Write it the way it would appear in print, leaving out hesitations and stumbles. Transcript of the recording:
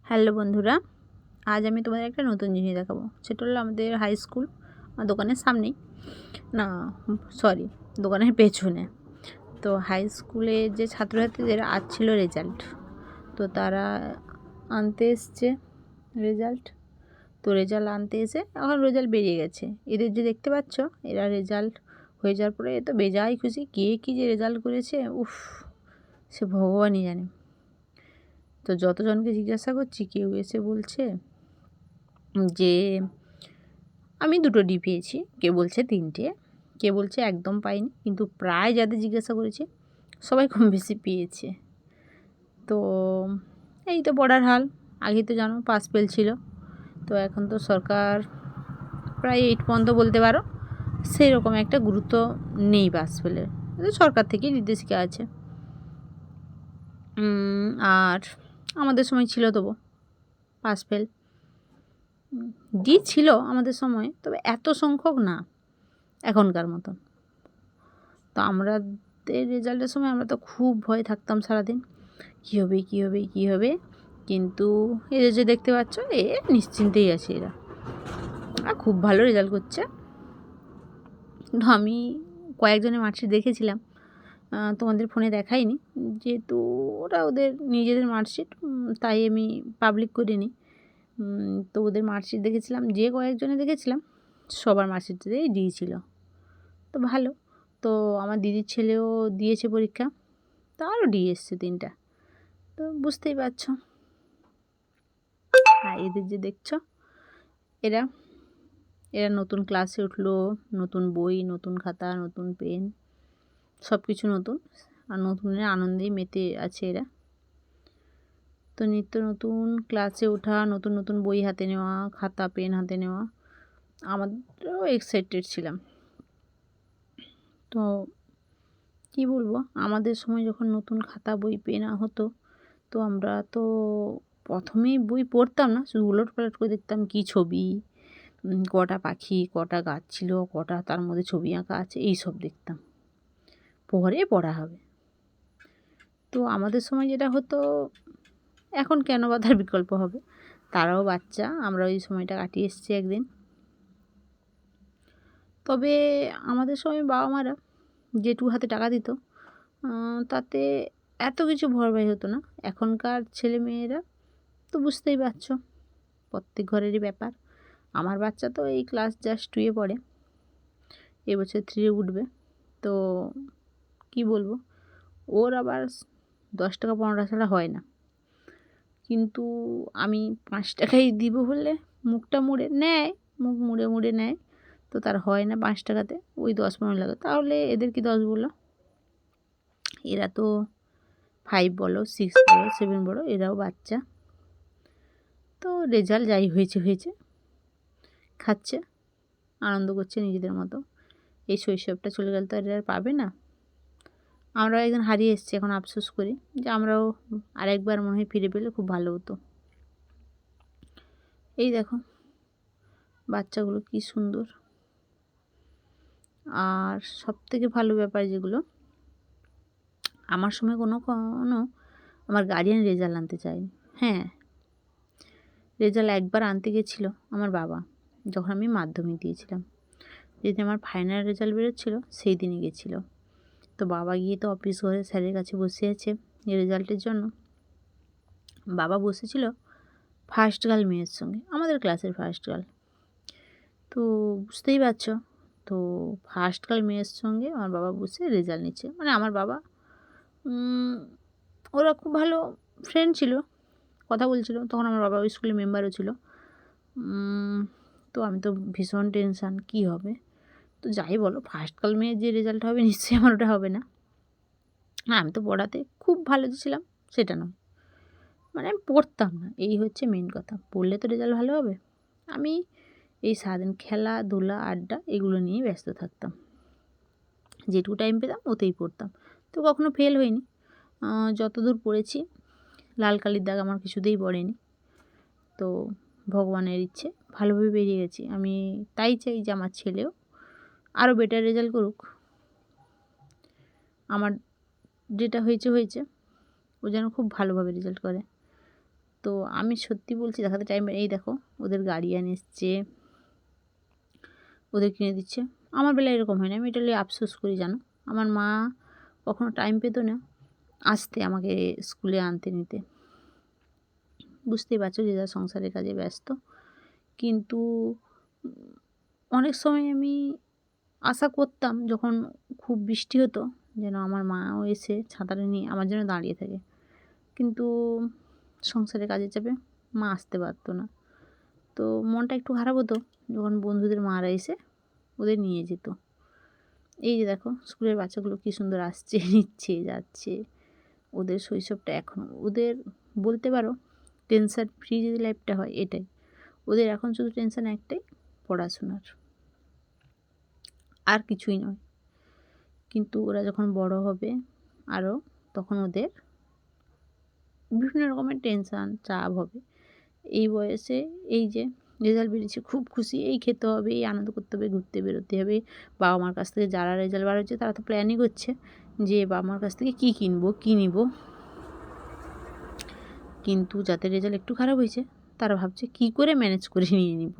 Hello বন্ধুরা, আজ আমি তোমাদের একটা নতুন জিনিস দেখাবো। সেটা হলো আমাদের হাই স্কুল দোকানের সামনেই, না সরি, দোকানের পেছনে। তো হাই স্কুলে যে ছাত্রছাত্রীদের আজ ছিল রেজাল্ট, তো তারা আনতে এসছে রেজাল্ট। তো রেজাল্ট আনতে এসে এখন রেজাল্ট বেরিয়ে গেছে। এদের যে দেখতে পাচ্ছ, এরা রেজাল্ট হয়ে যাওয়ার পরে এ তো বেজায় খুশি। কে কী যে রেজাল্ট করেছে, উফ, সে ভগবানই জানে। তো যতজনকে জিজ্ঞাসা করছি, কেউ এসে বলছে যে আমি 2টো ডি পেয়েছি, কেউ বলছে 3টে, কেউ বলছে একদম পাইনি। কিন্তু প্রায় যাদের জিজ্ঞাসা করেছি সবাই কম বেশি পেয়েছে। তো এই তো পড়ার হাল। আগে তো জানো পাস ফেল ছিল, তো এখন তো সরকার প্রায় 8 পর্যন্ত বলতে পারো সেই রকম একটা গুরুত্ব নেই পাস ফেলের। সরকার থেকেই নির্দেশিকা আছে। আর আমাদের সময় ছিল তবু পাস ফেল ছিল আমাদের সময়, তবে এত সংখ্যক না এখনকার মতন। তো আমাদের রেজাল্টের সময় আমরা তো খুব ভয় থাকতাম সারাদিন, কী হবে কী হবে কী হবে। কিন্তু এদের যে দেখতে পাচ্ছ, নিশ্চিন্তেই আছে এরা, খুব ভালো রেজাল্ট করছে। কিন্তু আমি কয়েকজনের মার্কশিট দেখেছিলাম, তোমাদের ফোনে দেখাইনি, যেহেতু ওরা ওদের নিজেদের মার্কশিট, তাই আমি পাবলিক করিনি। তো ওদের মার্কশিট দেখেছিলাম, যে কয়েকজনে দেখেছিলাম সবার মার্কশিটটাতেই দিয়েছিল। তো ভালো। তো আমার দিদির ছেলেও দিয়েছে পরীক্ষা, তো আরও ডি এসছে 3টা। তো বুঝতেই পারছ। আর এদের যে দেখছ, এরা এরা নতুন ক্লাসে উঠলো, নতুন বই, নতুন খাতা, নতুন পেন, সব কিছু নতুন। আর নতুনের আনন্দেই মেতে আছে এরা। তো নিত্য নতুন ক্লাসে ওঠা, নতুন নতুন বই হাতে নেওয়া, খাতা পেন হাতে নেওয়া, আমাদেরও এক্সাইটেড ছিলাম। তো কী বলবো, আমাদের সময় যখন নতুন খাতা বই পেন হতো, তো আমরা তো প্রথমেই বই পড়তাম না, শুধু উলট পালট করে দেখতাম কী ছবি, কটা পাখি, কটা গাছ ছিল, কটা তার মধ্যে ছবি আঁকা আছে, এই সব দেখতাম। পরে পড়া হবে। তো আমাদের সময় যেটা হতো, এখন কেন বা তার বিকল্প হবে, তারাও বাচ্চা, আমরা ওই সময়টা কাটিয়ে এসেছি একদিন। তবে আমাদের সময় বাবা মারা যেটুকু হাতে টাকা দিত, তাতে এত কিছু ভরপাই হতো না। এখনকার ছেলে মেয়েরা তো বুঝতেই পারছো, প্রত্যেক ঘরেরই ব্যাপার। আমার বাচ্চা তো এই ক্লাস জাস্ট 2-এ পড়ে, এবছর 3-এ উঠবে। তো কি বলবো, ওর আবার 10 টাকা 15 টাকা ছাড়া হয় না। কিন্তু আমি 5 টাকাই দিব বললে মুখটা মুড়ে নেয়, মুখ মুড়ে মুড়ে নেয়। তো তার হয় না 5 টাকাতে, ওই 10-15 লাগে। তাহলে এদের কি 10 বলো? এরা তো 5 বলো, 6 বলো, 7 বলো, এরাও বাচ্চা। তো রেজাল্ট যাই হয়েছে হয়েছে, খাচ্ছে, আনন্দ করছে নিজেদের মতো। এই শৈশবটা চলে গেলে তো আর পাবে না। আমরাও একদিন হারিয়ে এসেছি, এখন আফসোস করি যে আমরাও আরেকবার মনে হয় ফিরে পেলে খুব ভালো হতো। এই দেখো বাচ্চাগুলো কি সুন্দর। আর সবথেকে ভালো ব্যাপার যেগুলো, আমার সময় কোনো আমার গার্ডিয়ান রেজাল্ট আনতে চায়নি। হ্যাঁ, রেজাল্ট একবার আনতে গেছিলো আমার বাবা, যখন আমি মাধ্যমিক দিয়েছিলাম। যেদিন আমার ফাইনাল রেজাল্ট বেরোচ্ছিলো সেই দিনই গেছিলো। তো বাবা গিয়ে তো অফিস ঘরে স্যারের কাছে বসে আছে রেজাল্টের জন্য। বাবা বসেছিল ফার্স্ট গার্ল মেয়ের সঙ্গে, আমাদের ক্লাসের ফার্স্ট গার্ল। তো বুঝতেই পারছো, তো ফার্স্ট গার্ল মেয়ের সঙ্গে আমার বাবা বসে রেজাল্ট নিচ্ছে। মানে আমার বাবা, ওরা খুব ভালো ফ্রেন্ড ছিল, কথা বলছিল। তখন আমার বাবা ওই স্কুলের মেম্বারও ছিল। তো আমি তো ভীষণ টেনশান, কী হবে। তো যাই বলো, ফার্স্ট গার্ল মেয়ের যে রেজাল্ট হবে নিশ্চয়ই আমার ওটা হবে না। আমি তো পড়াতে খুব ভালো ছিলাম সেটা নয়, মানে আমি পড়তাম না, এই হচ্ছে মেন কথা। পড়লে তো রেজাল্ট ভালো হবে। আমি এই সারাদিন খেলাধুলা আড্ডা এগুলো নিয়েই ব্যস্ত থাকতাম। যেটুকু টাইম পেতাম ওতেই পড়তাম। তো কখনো ফেল হয়নি। যতদূর পড়েছি লাল কালির দাগ আমার কিছুতেই পড়েনি। তো ভগবানের ইচ্ছে ভালোভাবে বেরিয়ে গেছি। আমি তাই চাই যে আমার ছেলেও আরও বেটার রেজাল্ট করুক। আমার যেটা হয়েছে হয়েছে, ও যেন খুব ভালোভাবে রেজাল্ট করে। তো আমি সত্যি বলছি, দেখাতে টাইম, এই দেখো ওদের গার্ডিয়ান এসছে, ওদের কিনে দিচ্ছে। আমার বেলায় এরকম হয় না, আমি এটা নিয়ে আফসোস করি জানো। আমার মা কখনো টাইম পেত না আসতে আমাকে স্কুলে আনতে নিতে। বুঝতেই পারছো যে যার সংসারের কাজে ব্যস্ত। কিন্তু অনেক সময় আমি আশা করতাম যখন খুব বৃষ্টি হতো যেন আমার মাও এসে ছাতাটা নিয়ে আমার জন্য দাঁড়িয়ে থাকে, কিন্তু সংসারের কাজের চাপে মা আসতে পারতো না। তো মনটা একটু খারাপ হতো যখন বন্ধুদের মারা এসে ওদের নিয়ে যেত। এই যে দেখো স্কুলের বাচ্চাগুলো কী সুন্দর আসছে, নিচ্ছে, যাচ্ছে। ওদের শৈশবটা এখনও ওদের বলতে পারো টেনশন ফ্রি যদি লাইফটা হয় এটাই। ওদের এখন শুধু টেনশন একটাই, পড়াশোনার, আর কিছুই নয়। কিন্তু ওরা যখন বড় হবে আরও, তখন ওদের বিভিন্ন রকমের টেনশান, চাপ হবে। এই বয়সে এই যে রেজাল্ট বেরিয়েছে খুব খুশি, এই খেতে হবে, এই আনন্দ করতে হবে, ঘুরতে বেরোতে হবে। বাবা মার কাছ থেকে যারা রেজাল্ট বার হচ্ছে তারা তো প্ল্যানই করছে যে বাবা মার কাছ থেকে কী কিনবো, কী নিব। কিন্তু যাদের রেজাল্ট একটু খারাপ হয়েছে তারা ভাবছে কী করে ম্যানেজ করে নিয়ে নিব।